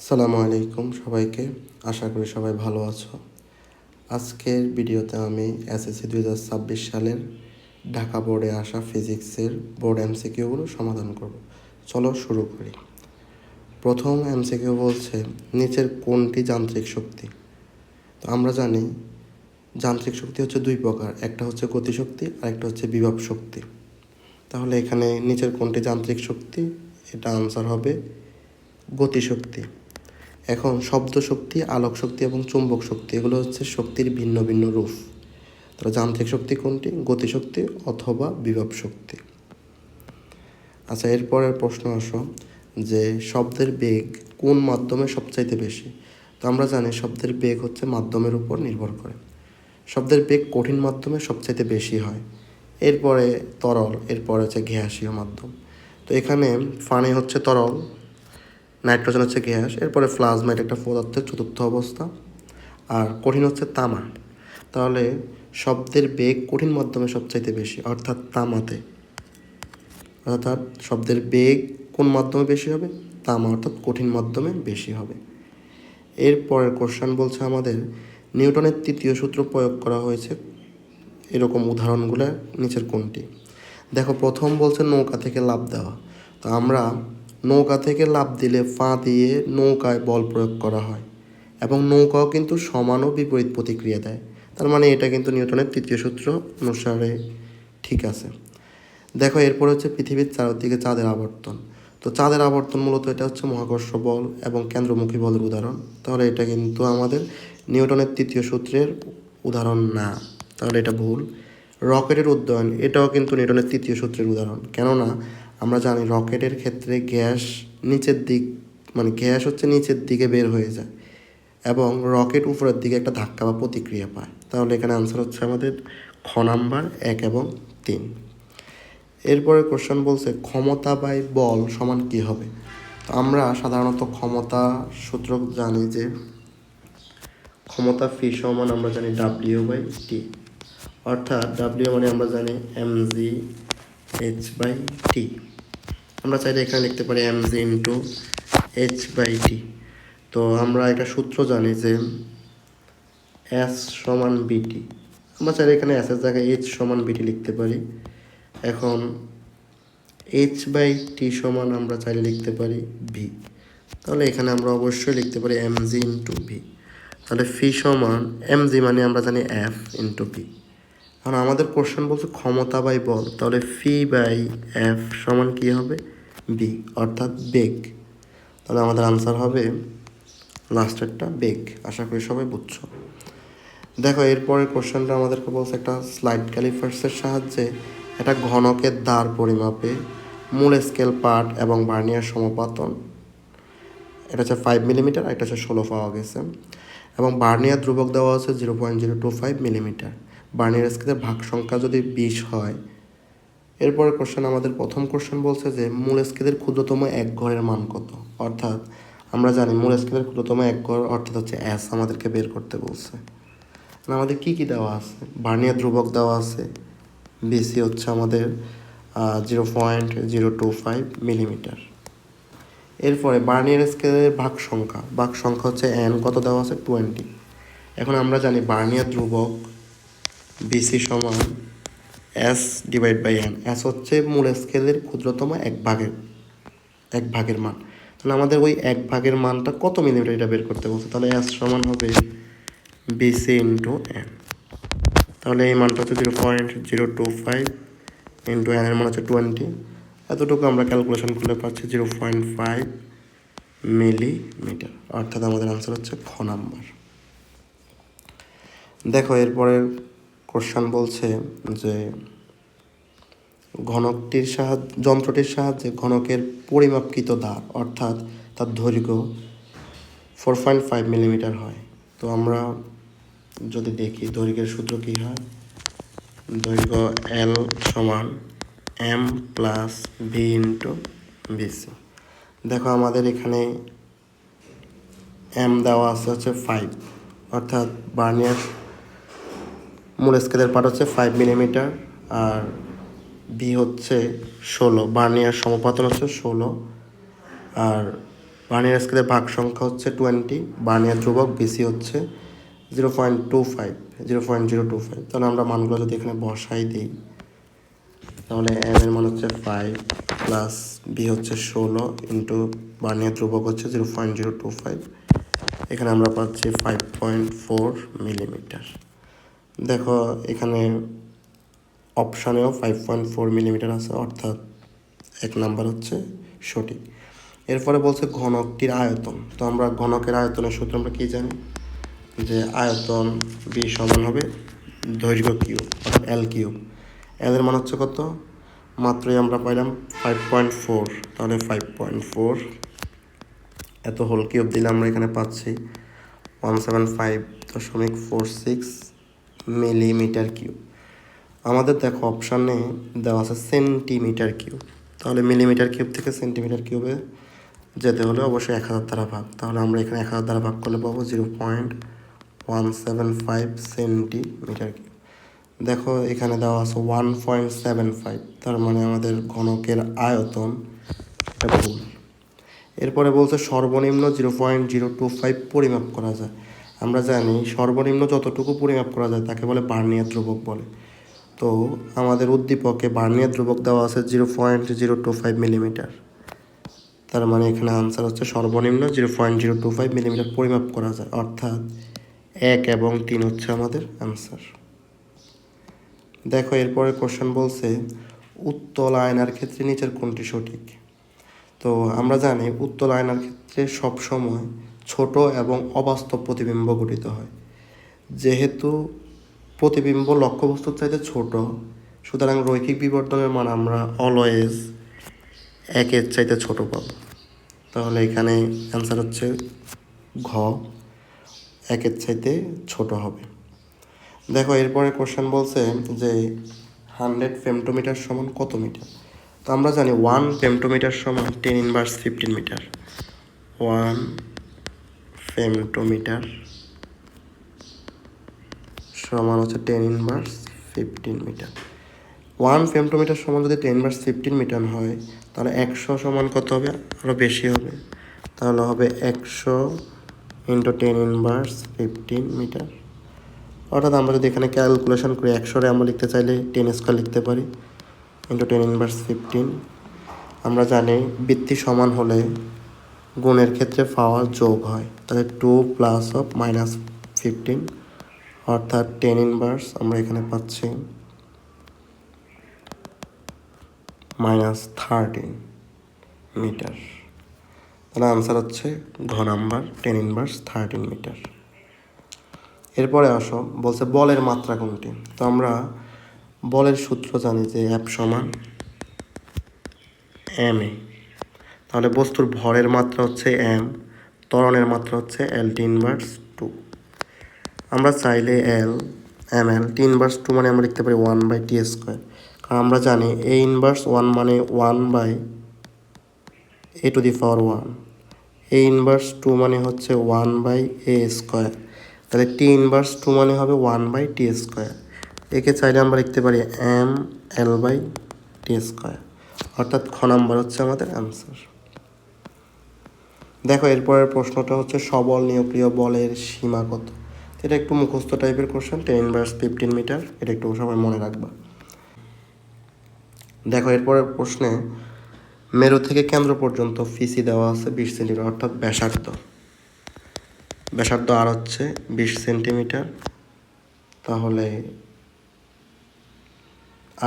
আসসালামু আলাইকুম সবাইকে। আশা করি সবাই ভালো আছো। আজকের ভিডিওতে আমি এসএসসি 2026 সালের ঢাকা বোর্ডে আসা ফিজিক্সের বোর্ড এমসিকিউগুলো সমাধান করব। চলো শুরু করি। প্রথম এমসিকিউ বলছে, নিচের কোনটি যান্ত্রিক শক্তি? তো আমরা জানি যান্ত্রিক শক্তি হচ্ছে দুই প্রকার, একটা হচ্ছে গতিশক্তি আর একটা হচ্ছে বিভব শক্তি। তাহলে এখানে নিচের কোনটি যান্ত্রিক শক্তি? এটা আনসার হবে গতিশক্তি। এখন শব্দ শক্তি, আলোক শক্তি এবং চুম্বক শক্তি এগুলো হচ্ছে শক্তির ভিন্ন ভিন্ন রূপ। তাহলে যান্ত্রিক শক্তি কোনটি? গতিশক্তি অথবা বিভব শক্তি। আচ্ছা, এরপরের প্রশ্ন আসো যে শব্দের বেগ কোন মাধ্যমে সবচাইতে বেশি? তো আমরা জানি শব্দের বেগ হচ্ছে মাধ্যমের উপর নির্ভর করে। শব্দের বেগ কঠিন মাধ্যমে সবচাইতে বেশি হয়, এরপরে তরল, এরপরে হচ্ছে গ্যাসীয় মাধ্যম। তো এখানে পানি হচ্ছে তরল, নাইট্রোজেন হচ্ছে গ্যাস, এরপরে প্লাজমা এটা একটা পদার্থের চতুর্থ অবস্থা, আর কঠিন হচ্ছে তামা। তাহলে শব্দের বেগ কঠিন মাধ্যমে সবচাইতে বেশি, অর্থাৎ তামাতে। অর্থাৎ শব্দের বেগ কোন মাধ্যমে বেশি হবে? তামা, অর্থাৎ কঠিন মাধ্যমে বেশি হবে। এরপরের কোশ্চেন বলছে আমাদের নিউটনের তৃতীয় সূত্র প্রয়োগ করা হয়েছে এরকম উদাহরণগুলো নিচের কোনটি? দেখো, প্রথম বলছে নৌকা থেকে লাফ দেওয়া। তো আমরা নৌকা থেকে লাফ দিলে পা দিয়ে নৌকায় বল প্রয়োগ করা হয় এবং নৌকাও কিন্তু সমান ও বিপরীত প্রতিক্রিয়া দেয়। তার মানে এটা কিন্তু নিউটনের তৃতীয় সূত্র অনুসারে ঠিক আছে। দেখো, এরপর হচ্ছে পৃথিবীর চারদিকে চাঁদের আবর্তন। তো চাঁদের আবর্তন মূলত এটা হচ্ছে মহাকর্ষ বল এবং কেন্দ্রমুখী বলের উদাহরণ। তাহলে এটা কিন্তু আমাদের নিউটনের তৃতীয় সূত্রের উদাহরণ না, তাহলে এটা ভুল। রকেটের উড্ডয়ন এটাও কিন্তু নিউটনের তৃতীয় সূত্রের উদাহরণ, কেননা আমরা জানি রকেটের ক্ষেত্রে গ্যাস নিচের দিক, মানে গ্যাস হচ্ছে নিচের দিকে বের হয়ে যায় এবং রকেট উপরের দিকে একটা ধাক্কা বা প্রতিক্রিয়া পায়। তাহলে এখানে আনসার হচ্ছে আমাদের খ নাম্বার 1 এবং 3। এরপরে কোশ্চেন বলছে ক্ষমতা বাই বল সমান কী হবে? তো আমরা সাধারণত ক্ষমতা সূত্র জানি যে ক্ষমতা ফি সমান আমরা জানি W/T, অর্থাৎ W মানে আমরা জানি mgh/t। আমরা চাইলে এখানে লিখতে পারি mg ইন্টু h/t। তো আমরা একটা সূত্র জানি যে S সমান বিটি। আমরা চাইলে এখানে S এর জায়গায় h সমান বিটি লিখতে পারি। এখন h/t সমান আমরা চাইলে লিখতে পারি v। তাহলে এখানে আমরা অবশ্যই লিখতে পারি mg ইন্টু v। তাহলে ফি সমান mg মানে আমরা জানি f ইন্টু v। এখন আমাদের কোশ্চেন বলছে ক্ষমতা বাই বল, তাহলে ফি বাই এফ সমান কী হবে? বি, অর্থাৎ বেগ। তাহলে আমাদের আনসার হবে লাস্টেরটা, বেগ। আশা করি সবাই বুঝছো। দেখো, এরপরের কোশ্চেনটা আমাদেরকে বলছে একটা স্লাইড ক্যালিপার্সের সাহায্যে একটা ঘনকের দ্বার পরিমাপে মূল স্কেল পার্ট এবং ভার্নিয়ার সমপাতন, এটা হচ্ছে 5 মিলিমিটার, এটা হচ্ছে 16 পাওয়া গেছে, এবং ভার্নিয়ার ধ্রুবক দেওয়া আছে 0.025 মিলিমিটার। ভার্নিয়ার স্কেলের ভাগ সংখ্যা যদি 20 হয়। এরপরে কোশ্চেন, আমাদের প্রথম কোশ্চেন বলছে যে মূল স্কেলের ক্ষুদ্রতম এক ঘরের মান কত? অর্থাৎ আমরা জানি মূল স্কেলের ক্ষুদ্রতম এক ঘর অর্থাৎ হচ্ছে এস, আমাদেরকে বের করতে বলছে। আমাদের কি কি দেওয়া আছে? ভার্নিয়ার ধ্রুবক দেওয়া আছে, বিসি হচ্ছে আমাদের 0.025 মিলিমিটার। এরপরে ভার্নিয়ার স্কেলের ভাগ সংখ্যা হচ্ছে এন, কত দেওয়া আছে? 20। এখন আমরা জানি ভার্নিয়ার ধ্রুবক বিসি সমান S divide by N. S হচ্ছে মূল স্কেলের ক্ষুদ্রতম এক ভাগের মান। তাহলে আমাদের ওই এক ভাগের মানটা কত মিলিমিটার এটা বের করতে বলছে। তাহলে এস সমান হবে বিসি ইন্টু এন। তাহলে এই মানটা হচ্ছে 0.025 ইন্টু এন এর মান হচ্ছে 20। এতটুকু আমরা ক্যালকুলেশন করলে পাচ্ছি 0.5 মিলিমিটার, অর্থাৎ আমাদের আনসার হচ্ছে খ নাম্বার। দেখো, এরপরের কোশ্চেন বলছে যে যন্ত্রটির সাহায্যে ঘনকের পরিমাপকৃত দ্বার অর্থাৎ তার দৈর্ঘ্য 4.5 মিলিমিটার হয়। তো আমরা যদি দেখি দৈর্ঘ্যের সূত্র কী হয়, দৈর্ঘ্য এল সমান M plus V into BC. দেখো, আমাদের এখানে এম দেওয়া আছে হচ্ছে 5, অর্থাৎ ভার্নিয়ার মূল স্কেলের পার্ট হচ্ছে 5 মিলিমিটার, আর ভি হচ্ছে 16, ভার্নিয়ার সমপাতন হচ্ছে 16, আর ভার্নিয়ার স্কেলের ভাগ সংখ্যা হচ্ছে 20, ভার্নিয়ার ধ্রুবক BC হচ্ছে 0.025। তাহলে আমরা মানগুলো যদি এখানে বসাই দিই, তাহলে এম এর মান হচ্ছে 5 প্লাস বি হচ্ছে 16 ইন্টু ভার্নিয়ার ধ্রুবক হচ্ছে 0.025। এখানে আমরা পাচ্ছি 5.4 মিলিমিটার। দেখো এখানে অপশানেও 5.4 মিলিমিটার আছে, অর্থাৎ 1 নাম্বার হচ্ছে সঠিক। এরপরে বলছে ঘনকটির আয়তন। তো আমরা ঘনকের আয়তনের সূত্র আমরা কী জানি, যে আয়তন বি সমান হবে দৈর্ঘ্য কিউব, অর্থাৎ এল কিউব। এল এর মান হচ্ছে কত, মাত্রই আমরা পাইলাম 5.4, তাহলে 5.4 এত হোল কিউব দিলে আমরা এখানে পাচ্ছি 175.46 মিলিমিটার কিউব। আমাদের দেখো অপশানে দেওয়া আছে সেন্টিমিটার কিউব, তাহলে মিলিমিটার কিউব থেকে সেন্টিমিটার কিউবে যেতে হলে অবশ্যই 1000 দ্বারা ভাগ। তাহলে আমরা এখানে 1000 দ্বারা ভাগ করলে পাবো 0.175 সেন্টিমিটার কিউব। দেখো এখানে দেওয়া আছে 1.75, তার মানে আমাদের ঘনকের আয়তন এটা ভুল। এরপরে বলছে সর্বনিম্ন 0.025 পরিমাপ করা যায়। আমরা জানি সর্বনিম্ন যতটুকু পরিমাপ করা যায় তাকে বলে ভার্নিয়ার ধ্রুবক বলে। তো আমাদের উদ্দীপকে ভার্নিয়ার ধ্রুবক দেওয়া আছে 0.025 মিলিমিটার, তার মানে এখানে আনসার হচ্ছে সর্বনিম্ন 0.025 মিলিমিটার পরিমাপ করা যায়, অর্থাৎ 1 এবং 3 হচ্ছে আমাদের আনসার। দেখো এরপরে কোশ্চেন বলছে উত্তল আয়নার ক্ষেত্রে নিচের কোনটি সঠিক। তো আমরা জানি উত্তল আয়নার ক্ষেত্রে সবসময় ছোট এবং অবাস্তব প্রতিবিম্ব গঠিত হয়। যেহেতু প্রতিবিম্ব লক্ষ্যবস্তুর চাইতে ছোট, সুতরাং রৈখিক বিবর্তনের মান আমরা অলওয়েজ 1-এর চাইতে ছোট পাব। তাহলে এখানে অ্যান্সার হচ্ছে ঘ, 1-এর চাইতে ছোট হবে। দেখো এরপরে কোশ্চেন বলছে যে 100 ফেমটোমিটার সমান কত মিটার। তো আমরা জানি 1 ফেমটোমিটার সমান 10^15 মিটার। 1 ফেমটোমিটার সমান হচ্ছে 10^15 মিটার। 1 ফেমটোমিটার সমান যদি 10^15 মিটার হয়, তাহলে 100 সমান কত হবে, আরও বেশি হবে, তাহলে হবে 100 ইন্টু 10^15 মিটার। অর্থাৎ আমরা যদি এখানে ক্যালকুলেশন করি 100-রে আমরা লিখতে চাইলে 10² লিখতে পারি ইন্টু 10^15। আমরা জানি বৃত্তি সমান হলে গুণের ক্ষেত্রে পাওয়ার যোগ হয়, তাহলে 2 প্লাস অফ -15, অর্থাৎ 10 আমরা এখানে পাচ্ছি -13 মিটার। তাহলে আনসার হচ্ছে ঘ নাম্বার 10^13 মিটার। এরপরে আসো বলছে বলের মাত্রা কোনটি। তো আমরা বলের সূত্র জানি যে F সমান ma। তাহলে বস্তুর ভরের মাত্রা হচ্ছে m, ত্বরণের মাত্রা হচ্ছে L(T)(2). আমরা চাইলে ml T(2) মানে আমরা লিখতে পারি 1/t², কারণ আমরা জানি A−1 মানে 1/a⁴1, A−2 মানে হচ্ছে 1/a², তাহলে T−2 মানে হবে 1/t²। একে চাইলে আমরা লিখতে পারি ml/t², অর্থাৎ খ নাম্বার হচ্ছে আমাদের আনসার। দেখো এরপরের প্রশ্নটা হচ্ছে সবল নিষ্ক্রিয় বলের সীমা কত। এটা একটু মুখস্থ টাইপের কোশ্চেন, 10^15 মিটার, এটা একটু সবাই মনে রাখবা। দেখো এরপরের প্রশ্নে মেরু থেকে কেন্দ্র পর্যন্ত ফিসি দেওয়া আছে 20 সেন্টিমিটার, অর্থাৎ ব্যাসার্ধ আর হচ্ছে 20 সেন্টিমিটার। তাহলে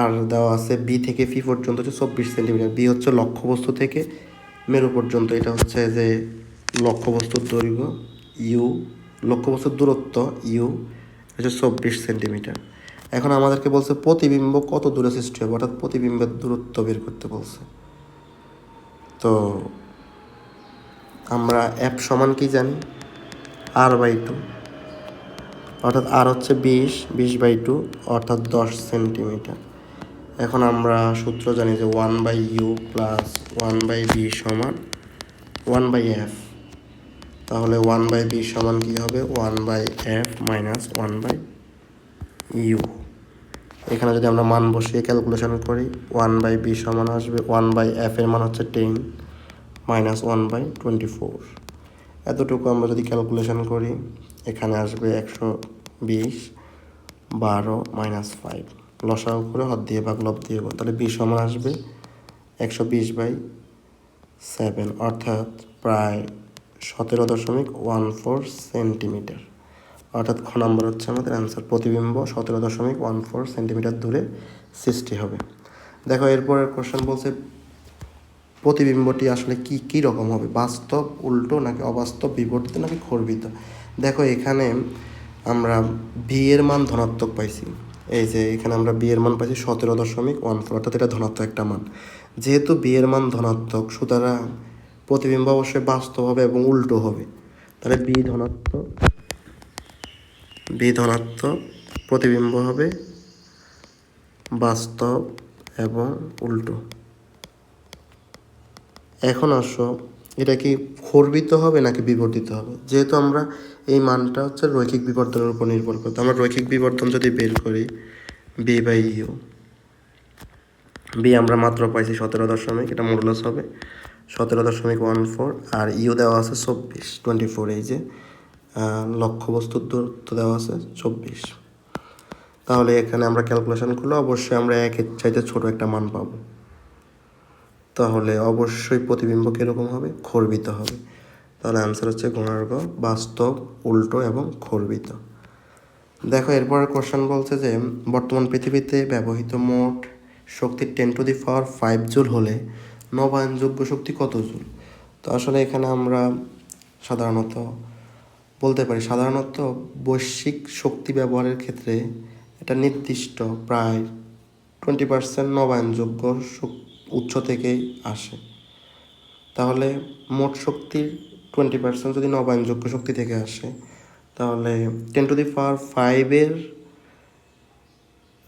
আর দেওয়া আছে বি থেকে ফি পর্যন্ত হচ্ছে 24 সেন্টিমিটার। বি হচ্ছে লক্ষ্যবস্তু থেকে মেরু পর্যন্ত, এটা হচ্ছে যে লক্ষ্যবস্তুর দৈর্ঘ্য ইউ, লক্ষ্যবস্তুর দূরত্ব ইউ হচ্ছে 24 সেন্টিমিটার। এখন আমাদেরকে বলছে প্রতিবিম্ব কত দূরে সৃষ্টি হবে, অর্থাৎ প্রতিবিম্বের দূরত্ব বের করতে বলছে। তো আমরা এফ সমান কি জানি, r/2, অর্থাৎ আর হচ্ছে 20/2, অর্থাৎ 10 সেন্টিমিটার। এখন আমরা সূত্র জানি যে 1/u প্লাস 1/b সমান 1/f। তাহলে 1/b সমান কী হবে, 1/f মাইনাস 1/u। এখানে যদি আমরা মান বসিয়ে ক্যালকুলেশন করি 1/b সমান আসবে 1/f এর মান হচ্ছে 10, -1/24। এতটুকু আমরা যদি ক্যালকুলেশন করি, এখানে আসবে 120, 12 -5, লসাগু করে হর দিয়ে ভাগ লব দিয়ে গুণ, তাহলে বি সমান আসবে 120/7, অর্থাৎ প্রায় 17.14 সেন্টিমিটার। অর্থাৎ খ নম্বর হচ্ছে আমাদের অ্যান্সার। প্রতিবিম্ব 17.14 সেন্টিমিটার দূরে সৃষ্টি হবে। দেখো এরপরের কোশ্চেন বলছে প্রতিবিম্বটি আসলে কী রকম হবে, বাস্তব, উল্টো, নাকি অবাস্তব, বিবর্তিত, নাকি খর্বিত। দেখো এখানে আমরা বি এর মান ধনাত্মক পাইছি, এই যে এখানে আমরা বি এর মান পাইছি 17.14, অর্থাৎ এটা ধনাত্মক একটা মান। যেহেতু বি এর মান ধনাত্মক, সুতরাং প্রতিবিম্ব অবশ্যই বাস্তব হবে এবং উল্টো হবে। তাহলে বি ধনাত্মক, প্রতিবিম্ব হবে বাস্তব এবং উল্টো। এখন আসো, এটা কি খর্বিত হবে নাকি বিবর্তিত হবে। যেহেতু আমরা এই মানটা হচ্ছে রৈখিক বিবর্তনের উপর নির্ভর করতে, আমরা রৈখিক বিবর্তন যদি বের করি বি/ইউ, বি আমরা মাত্র পাইছি 17 এটা মডুলাস হবে 17.14, আর ইউ দেওয়া আছে 24, এই যে লক্ষ্যবস্তুর দূরত্ব দেওয়া আছে 24। তাহলে এখানে আমরা ক্যালকুলেশন করলে অবশ্যই আমরা একের চাইতে ছোট একটা মান পাবো। তাহলে অবশ্যই প্রতিবিম্ব কীরকম হবে, খর্বিত হবে। তাহলে অ্যান্সার হচ্ছে ঘ, বাস্তব, উল্টো এবং খর্বিত। দেখো এরপরের কোশ্চেন বলছে যে বর্তমান পৃথিবীতে ব্যবহৃত মোট শক্তির 10⁵ জুল হলে নবায়নযোগ্য শক্তি কত জুল। তো আসলে এখানে আমরা সাধারণত বলতে পারি, সাধারণত বৈশ্বিক শক্তি ব্যবহারের ক্ষেত্রে এটা নির্দিষ্ট প্রায় 20% নবায়নযোগ্য উৎস থেকেই আসে। তাহলে মোট শক্তির 20% যদি নবায়নযোগ্য শক্তি থেকে আসে, তাহলে 10⁵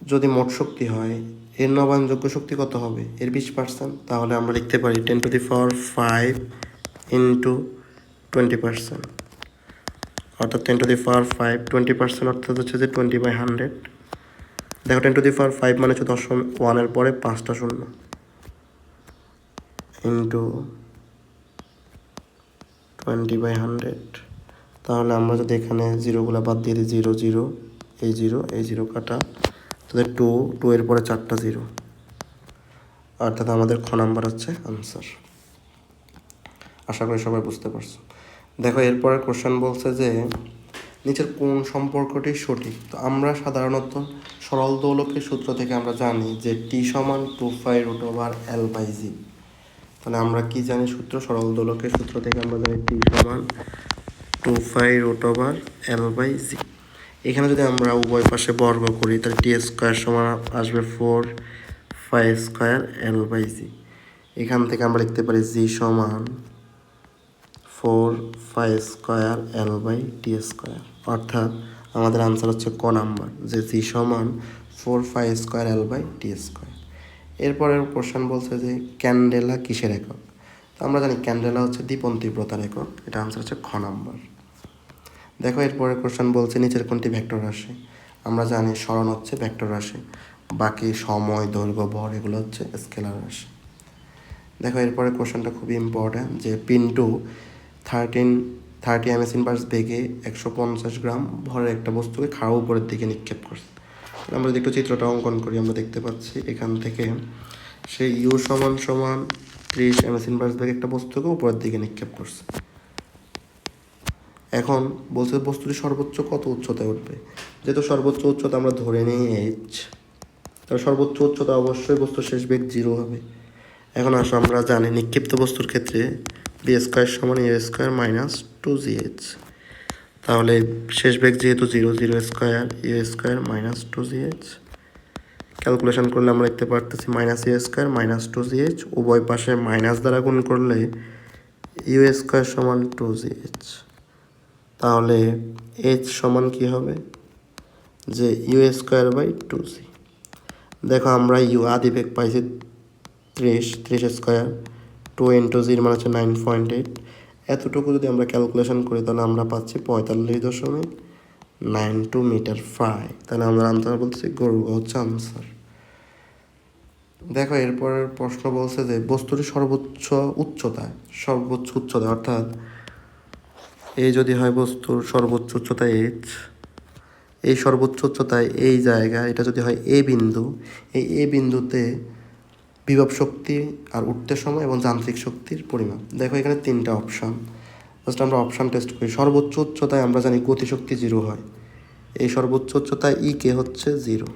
যদি মোট শক্তি হয়, এর নবায়নযোগ্য শক্তি কত হবে, এর 20%। তাহলে আমরা লিখতে পারি 10⁵ ইন্টু 20%, অর্থাৎ 10⁵ 20% অর্থাৎ হচ্ছে যে 20/100। দেখো 10⁵ মানে হচ্ছে 1 পরে 5টা শূন্য ইন্টু 20/100। তাহলে আমরা যদি এখানে জিরোগুলো বাদ দিয়ে দিই, 0 0, এই জিরো কাটা, তাহলে 2 এর পরে 4টা জিরো, অর্থাৎ আমাদের খ নাম্বার হচ্ছে আনসার। আশা করি সবাই বুঝতে পারছো। দেখো এরপরে কোশ্চেন বলছে যে নিচের কোন সম্পর্কটি সঠিক। তো আমরা সাধারণত সরল দোলকের সূত্র থেকে আমরা জানি যে টি সমান 2π√L/g। তাহলে আমরা কি জানি সূত্র, সরল দোলকের সূত্র থেকে আমরা জানি টি সমান 2π√L/g। এখানে যদি আমরা উভয় পাশে বর্গ করি, তাহলে টি স্কোয়ার সমান আসবে 4π² L/g। এখান থেকে আমরা লিখতে পারি জি সমান 4π² L/t², অর্থাৎ আমাদের আনসার হচ্ছে ক নাম্বার, যে জি সমান 4π² L/t²। এরপরের কোশ্চেন বলছে যে ক্যান্ডেলা কিসের একক। তো আমরা জানি ক্যান্ডেলা হচ্ছে দীপন তীব্রতার একক, এটা আনসার হচ্ছে খ নাম্বার। দেখো এরপরের কোশ্চেন বলছে নিচের কোনটি ভেক্টর রাশি। আমরা জানি সরণ হচ্ছে ভেক্টর রাশি, বাকি সময়, দৈর্ঘ্য, ভর এগুলো হচ্ছে স্কেলার রাশি। দেখো এরপরে কোশ্চেনটা খুবই ইম্পর্ট্যান্ট, যে পিন্টু 30 ms ইনভার্স বেগে 150 গ্রাম ভরের একটা বস্তুকে খাড়া উপরের দিকে নিক্ষেপ করছে। আমরা যদি একটু চিত্রটা অঙ্কন করি, আমরা দেখতে পাচ্ছি এখান থেকে সে ইউ সমান 30 ms ইনভার্স বেগে একটা বস্তুকে উপরের দিকে নিক্ষেপ করছে। এখন বলছে বস্তুটি সর্বোচ্চ কত উচ্চতায় উঠবে। যেহেতু সর্বোচ্চ উচ্চতা আমরা ধরে নিই h, তাহলে সর্বোচ্চ উচ্চতা অবশ্যই বস্তুর শেষ বেগ 0 হবে। এখন আসো, আমরা জানি নিক্ষিপ্ত বস্তুর ক্ষেত্রে b² সমান a² - 2gh। তাহলে শেষ বেগ যেহেতু 0, 0² a² - 2gh। ক্যালকুলেশন করলে আমরা দেখতে পারতেছি -a² - 2gh, উভয় পাশে মাইনাস দ্বারা গুণ করলে u² সমান 2gh। তাহলে h সমান কি হবে, যে u²/2g। দেখো আমরা ইউ আদি বেগ পাইছি 30 2 × g মানে হচ্ছে 9.8। এতটুকু যদি আমরা ক্যালকুলেশন করি, তাহলে আমরা পাচ্ছি 45.92 মিটার ফ্রাই। তাহলে আমরা আনসার বলতেছি গরু হচ্ছে আনসার। দেখো এরপরের প্রশ্ন বলছে যে বস্তুটি সর্বোচ্চ উচ্চতায় অর্থাৎ এই যদি হয় বস্তুর সর্বোচ্চ উচ্চতা এইচ, এই সর্বোচ্চ উচ্চতায় এই জায়গা, এটা যদি হয় এ বিন্দু, এই এ বিন্দুতে বিভব শক্তি আর উঠতে সময় এবং যান্ত্রিক শক্তির পরিমাপ। দেখো এখানে তিনটা অপশান, জাস্ট আমরা অপশান টেস্ট করি। সর্বোচ্চ উচ্চতায় আমরা জানি গতিশক্তি 0 হয়, এই সর্বোচ্চ উচ্চতায় ই কে হচ্ছে 0,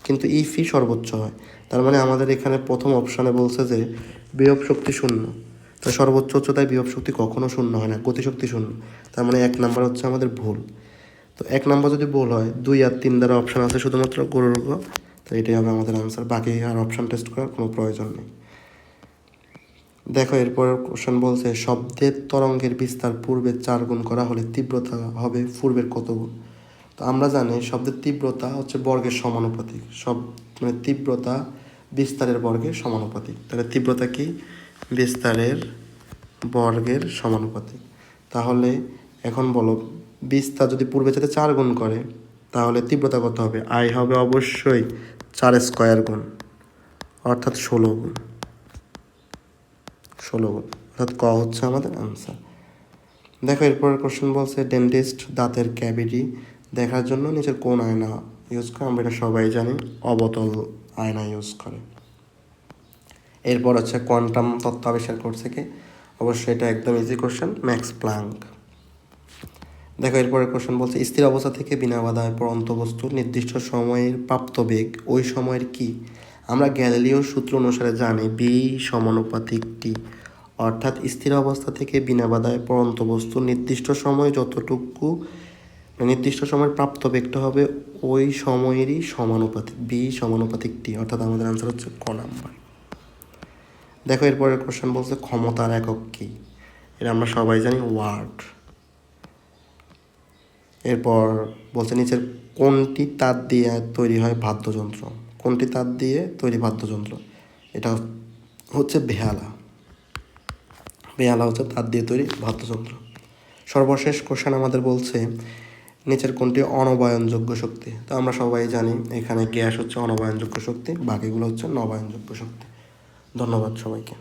কিন্তু ই ফি সর্বোচ্চ হয়। তার মানে আমাদের এখানে প্রথম অপশানে বলছে যে বিভব শক্তি 0, তো সর্বোচ্চ উচ্চতায় বিভব শক্তি কখনো 0 হয় না, গতিশক্তি 0। তার মানে 1 নাম্বার হচ্ছে আমাদের ভুল। তো 1 নাম্বার যদি ভুল হয়, 2 আর 3 দ্বারা অপশান আছে শুধুমাত্র গরুর গ, তো এটাই হবে আমাদের আনসার। বাকি আর অপশান টেস্ট করার কোনো প্রয়োজন নেই। দেখো এরপরের কোশ্চেন বলছে শব্দের তরঙ্গের বিস্তার পূর্বে 4 গুণ করা হলে তীব্রতা হবে পূর্বের কত গুণ। তো আমরা জানি শব্দের তীব্রতা হচ্ছে বর্গের সমানুপাতিক, মানে তীব্রতা বিস্তারের বর্গের সমানুপাতিক। তাহলে তীব্রতা কি? বিস্তারের বর্গের সমানুপাতিক। তাহলে এখন বলো বিস্তার যদি পূর্বে সাথে 4 গুণ করে তাহলে তীব্রতা কত হবে? আই হবে অবশ্যই 4 স্কোয়ার গুণ, অর্থাৎ 16 গুণ, অর্থাৎ ক হচ্ছে আমাদের আনসার। দেখো এরপরের কোশ্চেন বলছে ডেন্টিস্ট দাঁতের ক্যাভিটি দেখার জন্য নিচের কোন আয়না ইউজ করে? আমরা এটা সবাই জানি, অবতল আয়না ইউজ করে। এরপর হচ্ছে কোয়ান্টাম তত্ত্ব আবিষ্কার করছে কে? অবশ্যই এটা একদম ইজি কোশ্চেন, ম্যাক্স প্লাঙ্ক। দেখো এরপরের কোশ্চেন বলছে স্থির অবস্থা থেকে বিনা বাধায় পড়ন্ত বস্তুর নির্দিষ্ট সময়ের প্রাপ্ত বেগ ওই সময়ের কি? আমরা গ্যালিলিও সূত্র অনুসারে জানি বি সমানুপাতিক টি, অর্থাৎ স্থির অবস্থা থেকে বিনা বাধায় পড়ন্ত বস্তুর নির্দিষ্ট সময় যতটুকু, নির্দিষ্ট সময়ের প্রাপ্ত বেগটা হবে ওই সময়েরই সমানুপাতিক, বি সমানুপাতিক টি, অর্থাৎ আমাদের আনসার হচ্ছে ক নাম্বার। দেখো এরপরের কোশ্চেন বলছে ক্ষমতার একক কি? এটা আমরা সবাই জানি ওয়াট। এরপর বলছে নিচের কোনটি তার দিয়ে তৈরি হয় বাদ্যযন্ত্র? কোনটি তার দিয়ে তৈরি বাদ্যযন্ত্র? এটা হচ্ছে বেহালা। বেহালা হচ্ছে তার দিয়ে তৈরি বাদ্যযন্ত্র। সর্বশেষ কোশ্চেন আমাদের বলছে নিচের কোনটি অনবায়নযোগ্য শক্তি? তো আমরা সবাই জানি এখানে গ্যাস হচ্ছে অনবায়নযোগ্য শক্তি, বাকিগুলো হচ্ছে নবায়নযোগ্য শক্তি। ধন্যবাদ সবাইকে।